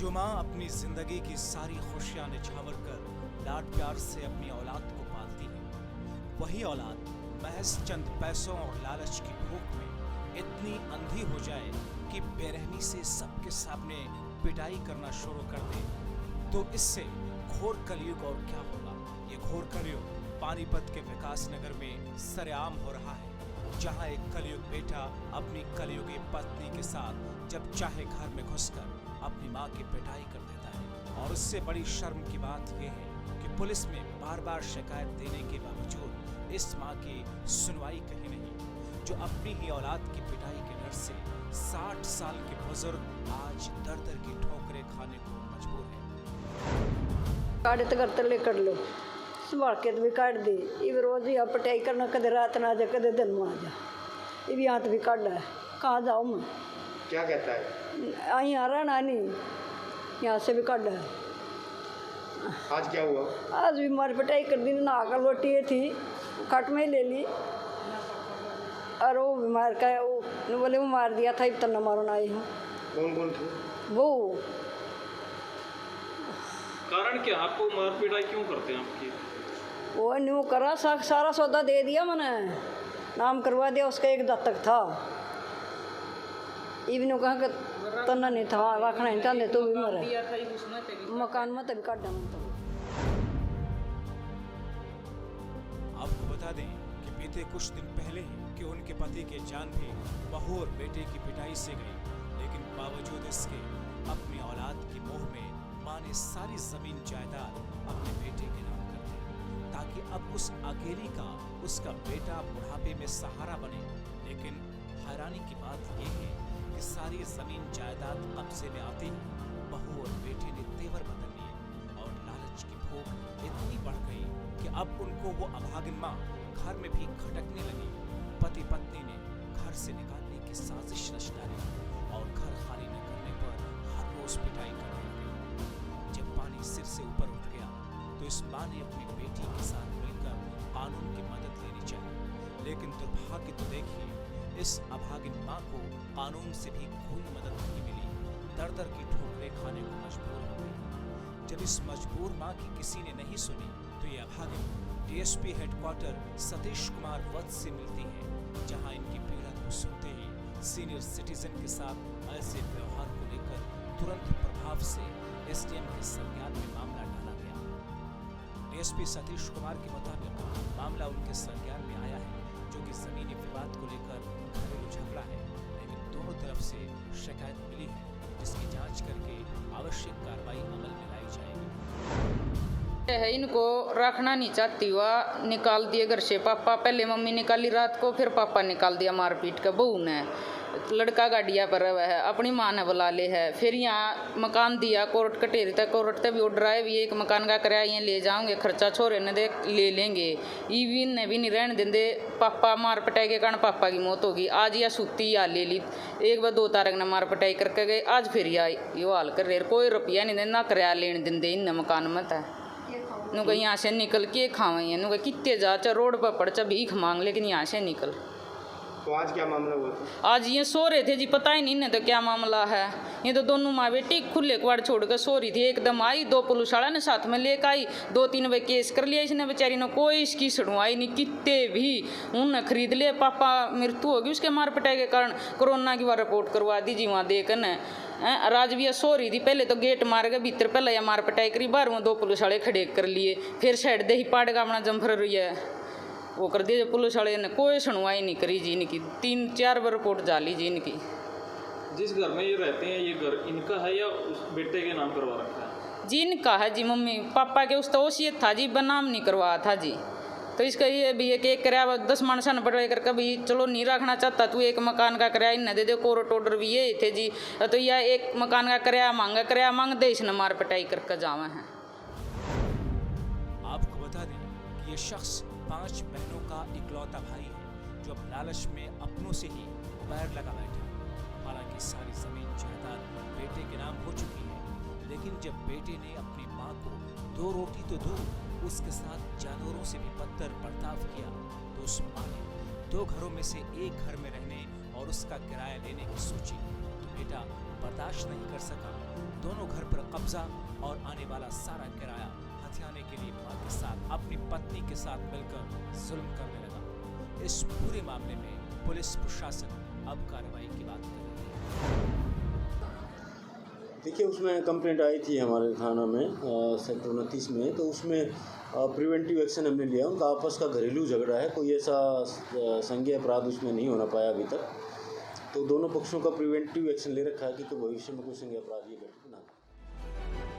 जो माँ अपनी जिंदगी की सारी खुशियां निछावर कर लाड प्यार से अपनी औलाद को पालती है, वही औलाद महज चंद पैसों और लालच की भूख में इतनी अंधी हो जाए कि बेरहमी से सबके सामने पिटाई करना शुरू कर दे, तो इससे घोर कलयुग और क्या होगा। ये घोर कलयुग पानीपत के विकास नगर में सरेआम हो रहा है, जहां एक कलयुग बेटा अपनी कलयुगी पत्नी के साथ जब चाहे घर में घुसकर अपनी मां की पिटाई कर देता है। और उससे बड़ी शर्म की बात यह है कि पुलिस में बार बार शिकायत देने के बावजूद इस मां की सुनवाई कहीं नहीं, जो अपनी ही औलाद की पिटाई के डर से 60 साल के बुजुर्ग आज दर दर की ठोकरें खाने को मजबूर है। काटे तो करते ले कर लो, संभाल के तो भी काट दे। ये रोज ही पटाई करना, कदे रात ना आ जा, कदे दिन में आ जा। ये भी यहाँ तो भी काट है, कहाँ जाऊँ मैं? क्या कहता है? आई आ रहा नानी, यहाँ से भी काट है। आज क्या हुआ? आज भी मारी पिटाई कर दी, नहा कर लोटी थी, कट में ही ले ली। और वो बीमार का वो बोले वो मार दिया था, इतना मारो ना आई हूँ। कौन कौन थे? वो कारण क्या, आपको मार पिटाई क्यों करते हैं आपकी? वो न्यू करा, सारा सौदा दे दिया मैंने, नाम करवा दिया उसका, एक दत्तक था। इवन कहा कि तना नहीं था, रखना नहीं चाहते तो भी मरे, मकान में तभी काट डाला। आपको बता दें कि बीते कुछ दिन पहले ही कि उनके पति की जान भी बहू और बेटे की पिटाई से गई, लेकिन बावजूद इसके अपनी औलाद की मोह में मां ने सारी जमीन जायदाद अपने बेटे के नाम कर दी, ताकि अब उस अकेली का उसका बेटा बुढ़ापे में सहारा बने। लेकिन हैरानी की बात यह है कि सारी जमीन जायदाद कब्जे में आते ही बहू और बेटे ने तेवर बदल लिए और लालच की भूख इतनी बढ़ गई कि अब उनको वो अभागिन मां घर में भी खटकने लगी। पति पत्नी ने घर से निकालने की साजिश रच डाली और घर खाली न करने पर हर रोज पिटाई करने लगी। जब पानी सिर से ऊपर उठ गया तो इस मां ने अपनी बेटी के साथ मिलकर कानून की मदद लेनी चाहिए, लेकिन दुर्भाग्य तो देखिए, इस अभागिन मां को कानून से भी कोई मदद नहीं मिली, दर दर की ठोकरें खाने को मजबूर हो गई। जब इस मजबूर मां की किसी ने नहीं सुनी तो ये अभागिन डीएसपी हेडक्वार्टर सतीश कुमार वत्स से मिलती है, जहां इनकी पीड़ा को सुनते ही सीनियर सिटीजन के साथ ऐसे व्यवहार को लेकर तुरंत प्रभाव से एसडीएम के संज्ञान में मामला डाला गया। डीएसपी सतीश कुमार के मुताबिक मामला उनके संज्ञान में आया है, जो कि जमीनी विवाद को लेकर घरेलू झगड़ा है, लेकिन दोनों तरफ से शिकायत मिली है, जिसकी जांच करके आवश्यक कार्रवाई अमल में लाई जाएगी। है इनको रखना नहीं चाहती, हुआ निकाल दिए घर से। पापा पहले मम्मी निकाली रात को, फिर पापा निकाल दिया मारपीट का। बहू ने लड़का गाड़िया पर रहा है, अपनी माँ ने बुला ले है। फिर यहाँ मकान दिया, कोर्ट कटेरी तक, कोर्ट तक भी ऑर्डर आए भी एक मकान का किराया यहाँ ले जाओगे, खर्चा छोरे ने दे ले लेंगे। ईविन ने भी नहीं रहने देंगे। पापा मार पिटाई के कारण पापा की मौत होगी। आज यह सूती या ले ली, एक बार 2 तारीख ने मार पिटाई करके गए, आज फिर यो हाल कर रहे। कोई रुपया नहीं देना, किराया लेने देंगे इन मकान में था। नु कहीं यहाँ से निकल के खावे, नु कितने जा चा रोड पर पड़ चा भीख मांग, लेकिन यहाँ से निकल। तो आज क्या मामला हुआ था? आज ये सो रहे थे जी, पता ही नहीं इन्हें तो क्या मामला है। ये तो दोनों माँ बेटी खुले कुआड़ छोड़ कर सो रही थी, एकदम आई 2 पुलिस वाला ने साथ में लेकर आई, 2-3 बजे केस कर लिया इसने बेचारी ने, कोई इसकी सुनवाई नहीं। कितने भी उन्हें खरीद ले, पापा मृत्यु होगी उसके मार पिटाई के कारण। कोरोना की बार रिपोर्ट करवा दी जी वहाँ देकर न। राजविया सो रही थी, पहले तो गेट मार के भीतर, पहले या मार पिटाई करी, बाहर में 2 पुलिस वाले खड़े कर लिए, फिर साइड दे ही पाड़ेगा अपना जमफर रही है वो कर दिया। पुलिस वाले ने कोई सुनवाई नहीं करी जी इनकी, 3-4 बार रिपोर्ट डाली जी इनकी। जिस घर में ये रहते हैं, ये घर इनका है या उस बेटे के नाम करवा रखा है? जी इनका है जी, मम्मी पापा के उस तो वसीयत था जी, बनाम नहीं करवाया था जी। तो इसका ये भी एक किराया 10 मानसा ने पढ़ाई करके भी चलो नहीं रखना चाहता तू, एक मकान का किराया इन्हें दे दे। कोर्ट ऑर्डर भी ये थे जी, तो यह एक मकान का किराया मांग दे, इसने मार पिटाई करके जावा है। आपको बता दें कि ये शख्स 5 बहनों का इकलौता भाई है, जो अब लालच में अपनों से ही पैर लगा बैठा। हालांकि सारी जमीन जायदाद बेटे के नाम हो चुकी है, लेकिन जब बेटे ने अपनी मां को 2 रोटी तो दूर, उसके साथ जानवरों से भी बदतर बर्ताव किया, तो उस मां ने 2 घरों में से एक घर में रहने और उसका किराया लेने की सोची। तो बेटा बर्दाश्त नहीं कर सका, दोनों घर पर कब्जा और आने वाला सारा किराया हथियाने के लिए मां के साथ अपनी पत्नी के साथ मिलकर जुल्म करने लगा। इस पूरे मामले में पुलिस प्रशासन अब कार्रवाई की बात कर रही है। देखिए, उसमें कंप्लेंट आई थी हमारे थाना में सेक्टर 29 में, तो उसमें प्रिवेंटिव एक्शन हमने लिया। उनका आपस का घरेलू झगड़ा है, कोई ऐसा संज्ञेय अपराध उसमें नहीं होना पाया अभी तक। तो दोनों पक्षों का प्रिवेंटिव एक्शन ले रखा है कि भविष्य में कोई संज्ञेय अपराध ये घटित ना हो।